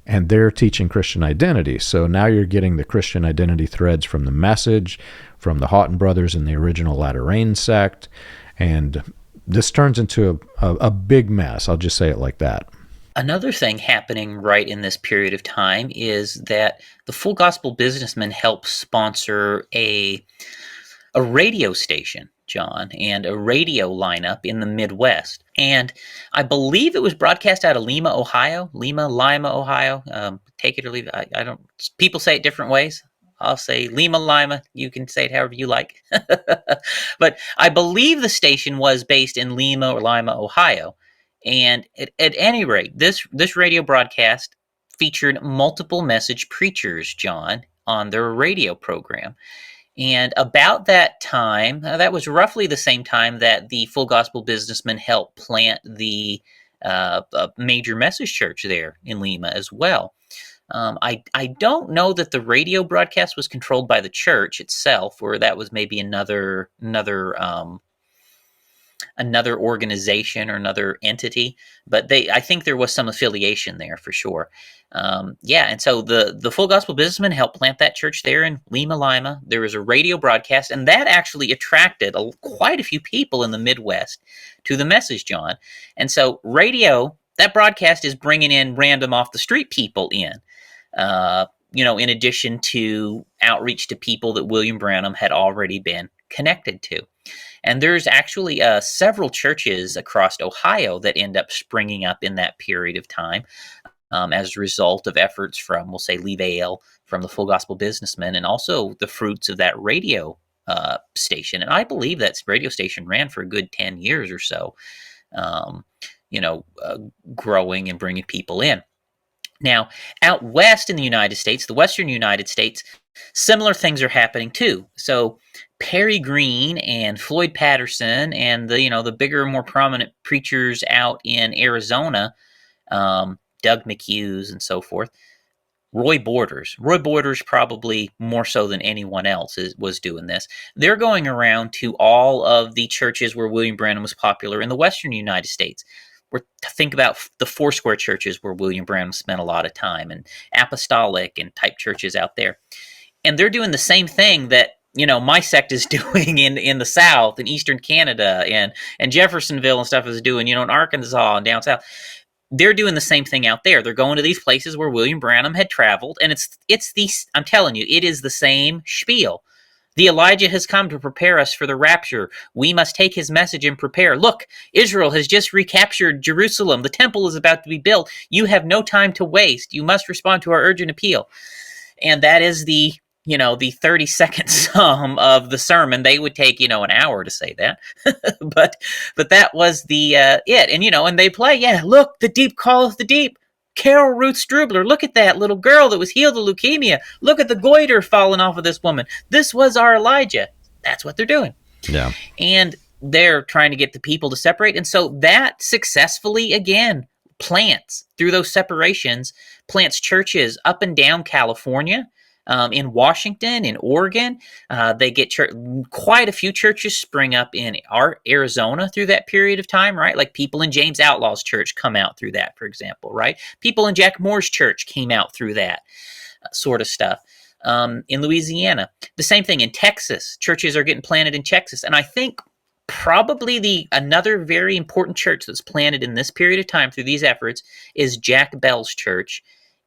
Speaker 1: and they're teaching Christian identity. So now you're getting the Christian identity threads from the message, from the Houghton brothers in the original Latter Rain sect, and this turns into a big mess. I'll just say it like that.
Speaker 2: Another thing happening right in this period of time is that the Full Gospel Businessmen helped sponsor a radio station, John, and a radio lineup in the Midwest. And I believe it was broadcast out of Lima, Lima, Ohio. Take it or leave it. I don't. People say it different ways. I'll say Lima. You can say it however you like. But I believe the station was based in Lima, Ohio. And at any rate, this radio broadcast featured multiple message preachers, John, on their radio program. And about that time, that was roughly the same time that the Full Gospel Businessmen helped plant the major message church there in Lima as well. I don't know that the radio broadcast was controlled by the church itself, or that was maybe another organization or another entity, but I think there was some affiliation there for sure. And so the Full Gospel Businessmen helped plant that church there in Lima. There was a radio broadcast, and that actually attracted quite a few people in the Midwest to the message, John. And so radio, that broadcast is bringing in random off the street people in addition to outreach to people that William Branham had already been connected to. And there's actually several churches across Ohio that end up springing up in that period of time as a result of efforts from, we'll say, Lee Vale, from the Full Gospel Businessmen, and also the fruits of that radio station. And I believe that radio station ran for a good 10 years or so, growing and bringing people in. Now, out west in the United States, the western United States, similar things are happening too. So Perry Green and Floyd Patterson and the bigger, more prominent preachers out in Arizona, Doug McHughes and so forth, Roy Borders probably more so than anyone else was doing this. They're going around to all of the churches where William Branham was popular in the western United States. Think about the Foursquare churches where William Branham spent a lot of time, and apostolic and type churches out there. And they're doing the same thing that my sect is doing in the South and Eastern Canada and Jeffersonville and stuff is doing, in Arkansas and down south. They're doing the same thing out there. They're going to these places where William Branham had traveled, and I'm telling you, it is the same spiel. The Elijah has come to prepare us for the rapture. We must take his message and prepare. Look, Israel has just recaptured Jerusalem. The temple is about to be built. You have no time to waste. You must respond to our urgent appeal. And that is the 30-second sum of the sermon. They would take, an hour to say that. but that was the it. And they play, look, the deep calleth the deep. Carol Ruth Strubler, look at that little girl that was healed of leukemia. Look at the goiter falling off of this woman. This was our Elijah. That's what they're doing.
Speaker 1: Yeah.
Speaker 2: And they're trying to get the people to separate. And so that successfully, again, plants, through those separations, plants churches up and down California, in Washington, in Oregon. They get quite a few churches spring up in Arizona through that period of time, right? Like people in James Outlaw's church come out through that, for example, right? People in Jack Moore's church came out through that sort of stuff. In Louisiana, the same thing. In Texas, churches are getting planted in Texas. And I think probably another very important church that's planted in this period of time through these efforts is Jack Bell's church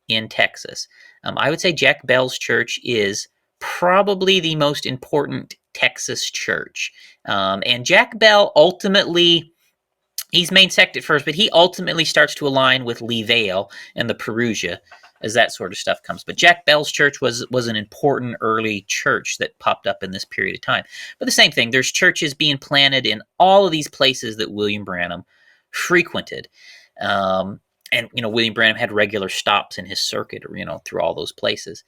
Speaker 2: in Texas. I would say Jack Bell's church is probably the most important Texas church. And Jack Bell ultimately, he's main sect at first, but he ultimately starts to align with Lee Vale and the Perusia as that sort of stuff comes. But Jack Bell's church was an important early church that popped up in this period of time. But the same thing, there's churches being planted in all of these places that William Branham frequented. And, William Branham had regular stops in his circuit, through all those places.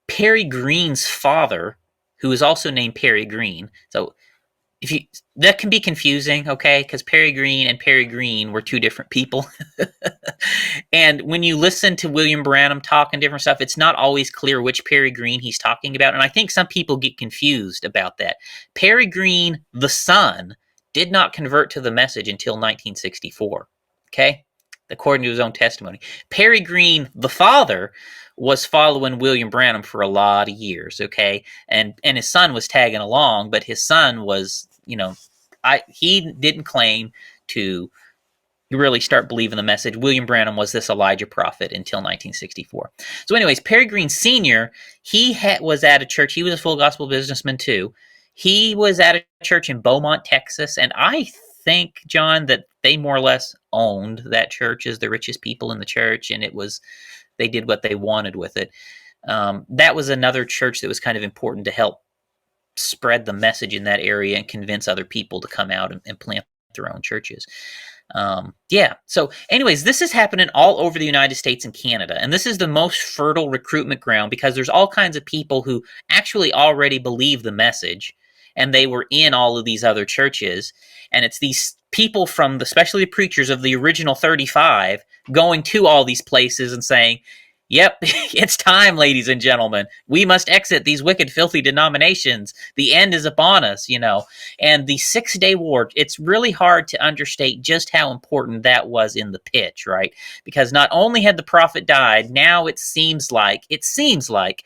Speaker 2: Perry Green's father, who is also named Perry Green. So that can be confusing, okay? Because Perry Green and Perry Green were two different people. And when you listen to William Branham talk and different stuff, it's not always clear which Perry Green he's talking about. And I think some people get confused about that. Perry Green, the son, did not convert to the message until 1964, okay? According to his own testimony. Perry Green, the father, was following William Branham for a lot of years, okay? And his son was tagging along, but his son was, he didn't claim to really start believing the message. William Branham was this Elijah prophet until 1964. So anyways, Perry Green Sr., he was at a church. He was a full gospel businessman too. He was at a church in Beaumont, Texas, and I think, John, that they more or less owned that church as the richest people in the church, and they did what they wanted with it. That was another church that was kind of important to help spread the message in that area and convince other people to come out and plant their own churches. So anyways, this is happening all over the United States and Canada, and this is the most fertile recruitment ground because there's all kinds of people who actually already believe the message, and they were in all of these other churches. And it's these people from especially the preachers of the original 35 going to all these places and saying, yep, it's time, ladies and gentlemen. We must exit these wicked, filthy denominations. The end is upon us, And the 6-day war, it's really hard to understate just how important that was in the pitch, right? Because not only had the prophet died, now it seems like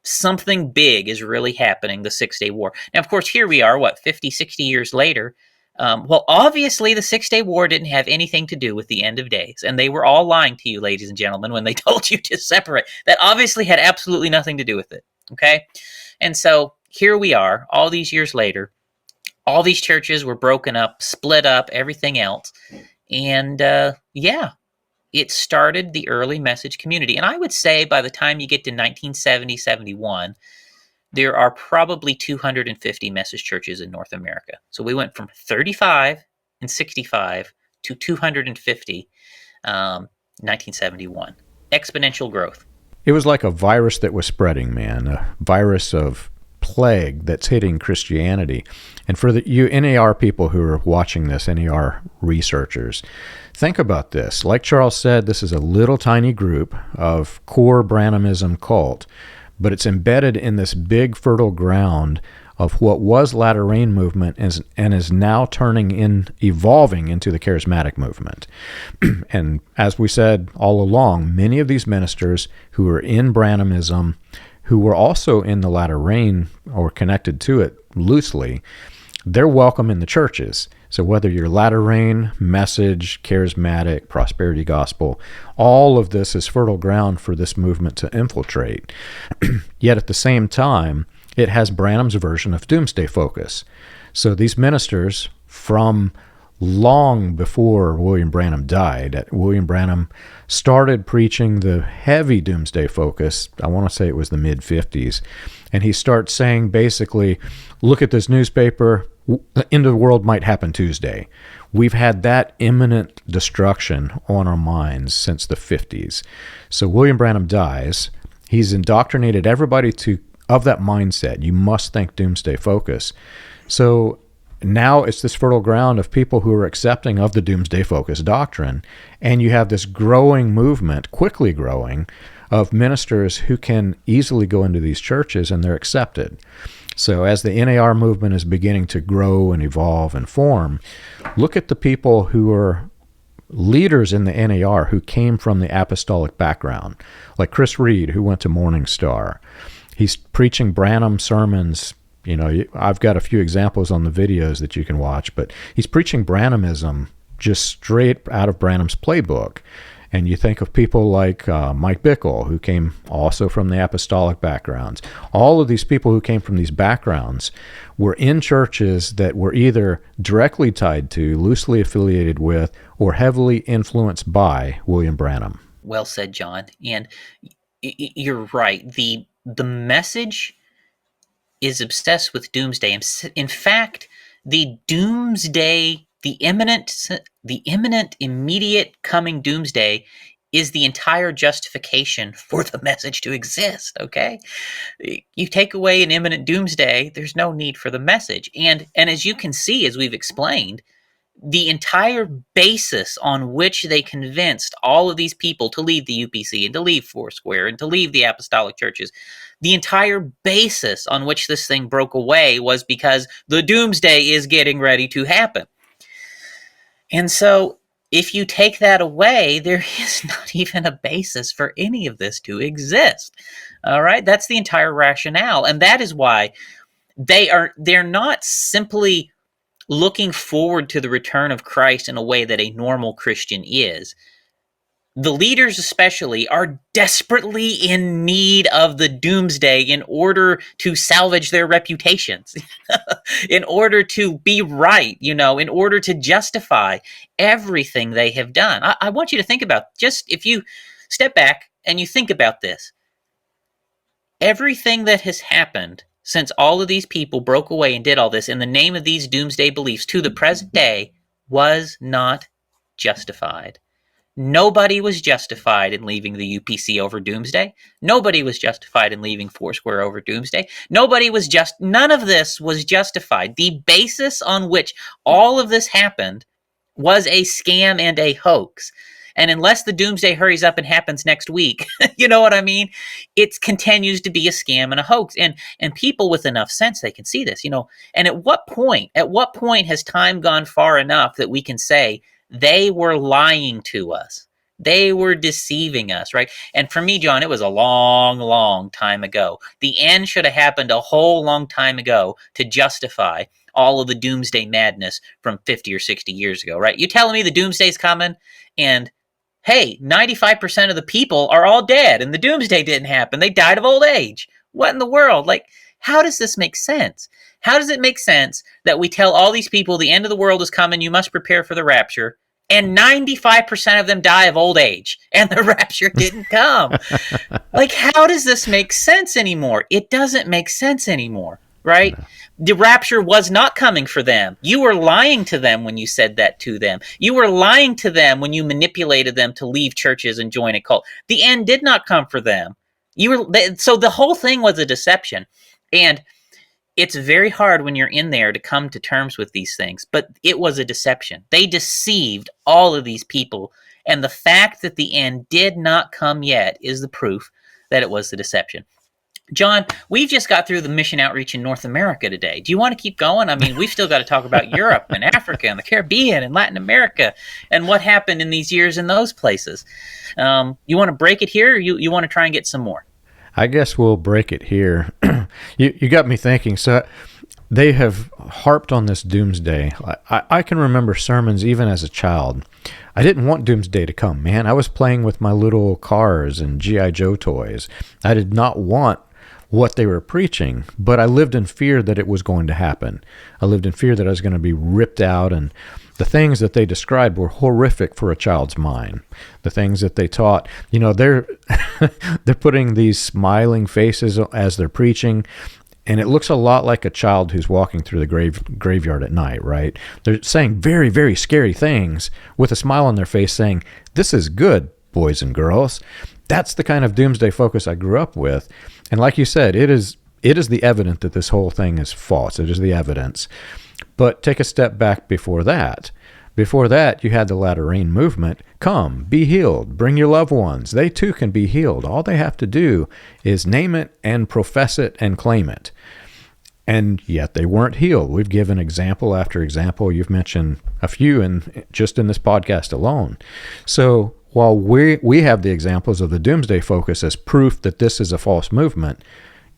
Speaker 2: something big is really happening, the 6-day war. Now, of course, here we are, 50, 60 years later. Obviously, the 6-day war didn't have anything to do with the end of days, and they were all lying to you, ladies and gentlemen, when they told you to separate. That obviously had absolutely nothing to do with it, okay? And so here we are, all these years later. All these churches were broken up, split up, everything else. And, it started the early message community. And I would say by the time you get to 1970, 71, there are probably 250 message churches in North America. So we went from 35 and 65 to 250 1971. Exponential growth.
Speaker 1: It was like a virus that was spreading, man, a virus of plague that's hitting Christianity. And for you NAR people who are watching this, NAR researchers, think about this. Like Charles said, this is a little tiny group of core Branhamism cult, but it's embedded in this big fertile ground of what was latter rain movement and is now evolving into the charismatic movement. And as we said all along, many of these ministers who are in Branhamism, who were also in the latter rain or connected to it loosely, they're welcome in the churches. So whether you're latter rain, message, charismatic, prosperity gospel, all of this is fertile ground for this movement to infiltrate. Yet at the same time, it has Branham's version of doomsday focus. So these ministers from long before William Branham died, William Branham started preaching the heavy doomsday focus. I want to say it was the mid-50s. And he starts saying basically, look at this newspaper, the end of the world might happen Tuesday. We've had that imminent destruction on our minds since the 50s. So William Branham dies. He's indoctrinated everybody of that mindset. You must think doomsday focus. So now it's this fertile ground of people who are accepting of the doomsday focus doctrine. And you have this growing movement, quickly growing, of ministers who can easily go into these churches and they're accepted. So as the NAR movement is beginning to grow and evolve and form, look at the people who are leaders in the NAR who came from the apostolic background, like Chris Reed, who went to Morning Star. He's preaching Branham sermons. You know, I've got a few examples on the videos that you can watch, but he's preaching Branhamism just straight out of Branham's playbook. And you think of people like Mike Byskal, who came also from the apostolic backgrounds. All of these people who came from these backgrounds were in churches that were either directly tied to, loosely affiliated with, or heavily influenced by William Branham.
Speaker 2: Well said, John. And you're right. The message is obsessed with doomsday. In fact, the doomsday, the imminent, immediate coming doomsday is the entire justification for the message to exist, okay? You take away an imminent doomsday, there's no need for the message. And as you can see, as we've explained, the entire basis on which they convinced all of these people to leave the UPC and to leave Foursquare and to leave the apostolic churches, the entire basis on which this thing broke away was because the doomsday is getting ready to happen. And so if you take that away, there is not even a basis for any of this to exist. All right? That's the entire rationale. And that is why they're not simply looking forward to the return of Christ in a way that a normal Christian is. The leaders especially are desperately in need of the doomsday in order to salvage their reputations, in order to be right, in order to justify everything they have done. I want you to think about, just if you step back and you think about this, everything that has happened since all of these people broke away and did all this in the name of these doomsday beliefs to the present day was not justified. Nobody was justified in leaving the UPC over doomsday. Nobody was justified in leaving Foursquare over doomsday. None of this was justified. The basis on which all of this happened was a scam and a hoax. And unless the doomsday hurries up and happens next week, you know what I mean? It continues to be a scam and a hoax. And people with enough sense, they can see this, And at what point has time gone far enough that we can say they were lying to us? They were deceiving us, right? And for me, John, it was a long, long time ago. The end should have happened a whole long time ago to justify all of the doomsday madness from 50 or 60 years ago, right? You telling me the doomsday's coming and hey, 95% of the people are all dead and the doomsday didn't happen. They died of old age. What in the world? Like, how does this make sense? How does it make sense that we tell all these people the end of the world is coming, you must prepare for the rapture, and 95% of them die of old age and the rapture didn't come? Like, how does this make sense anymore? It doesn't make sense anymore, right? No. The rapture was not coming for them. You were lying to them when you said that to them. You were lying to them when you manipulated them to leave churches and join a cult. The end did not come for them. So the whole thing was a deception. And it's very hard when you're in there to come to terms with these things, but it was a deception. They deceived all of these people. And the fact that the end did not come yet is the proof that it was the deception. John, we've just got through the mission outreach in North America today. Do you want to keep going? I mean, we've still got to talk about Europe and Africa and the Caribbean and Latin America and what happened in these years in those places. You want to break it here, or you want to try and get some more?
Speaker 1: I guess we'll break it here. You got me thinking. So they have harped on this doomsday. I can remember sermons even as a child. I didn't want doomsday to come, man. I was playing with my little cars and G.I. Joe toys. I did not want what they were preaching, but I lived in fear that it was going to happen. I lived in fear that I was going to be ripped out, and the things that they described were horrific for a child's mind. The things that they taught, they're they're putting these smiling faces as they're preaching, and it looks a lot like a child who's walking through the graveyard at night, right? They're saying very, very scary things with a smile on their face saying, "This is good, boys and girls." That's the kind of doomsday focus I grew up with. And like you said, it is the evidence that this whole thing is false. It is the evidence. But take a step back before that. Before that, you had the latter rain movement. Come, be healed. Bring your loved ones. They too can be healed. All they have to do is name it and profess it and claim it. And yet they weren't healed. We've given example after example. You've mentioned a few just in this podcast alone. So while we have the examples of the doomsday focus as proof that this is a false movement,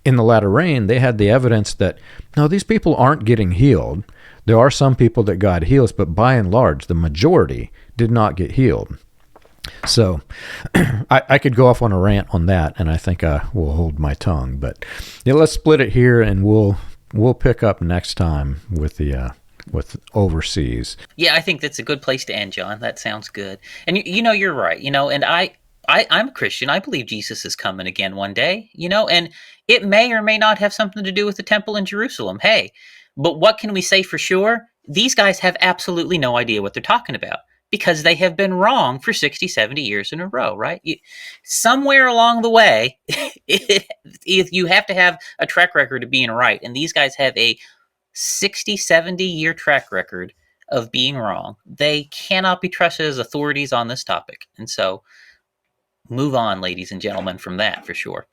Speaker 1: in the latter rain, they had the evidence that, no, these people aren't getting healed. There are some people that God heals, but by and large, the majority did not get healed. So I could go off on a rant on that, and I think I will hold my tongue. But yeah, let's split it here, and we'll pick up next time with the with overseas.
Speaker 2: Yeah, I think that's a good place to end, John. That sounds good. And you're right. And I'm a Christian. I believe Jesus is coming again one day. And it may or may not have something to do with the temple in Jerusalem. Hey, but what can we say for sure? These guys have absolutely no idea what they're talking about, because they have been wrong for 60, 70 years in a row, right? Somewhere along the way, you have to have a track record of being right. And these guys have a 60, 70-year track record of being wrong. They cannot be trusted as authorities on this topic. And so move on, ladies and gentlemen, from that for sure.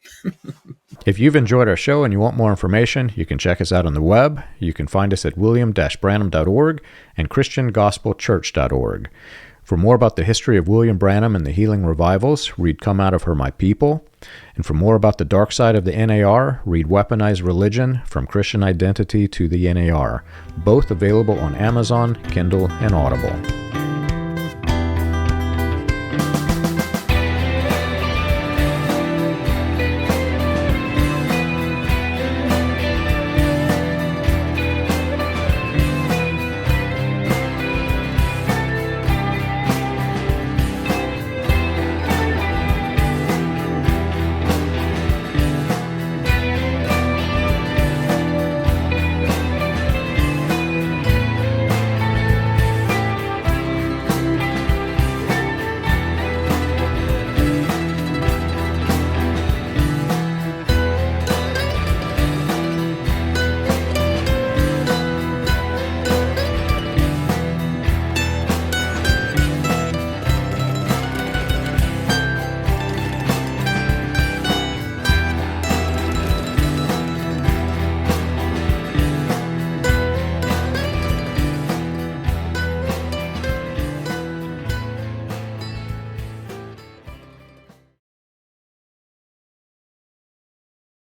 Speaker 1: If you've enjoyed our show and you want more information, you can check us out on the web. You can find us at william-branham.org and christiangospelchurch.org. For more about the history of William Branham and the healing revivals, read Come Out of Her, My People. And for more about the dark side of the NAR, read Weaponized Religion, From Christian Identity to the NAR, both available on Amazon, Kindle, and Audible.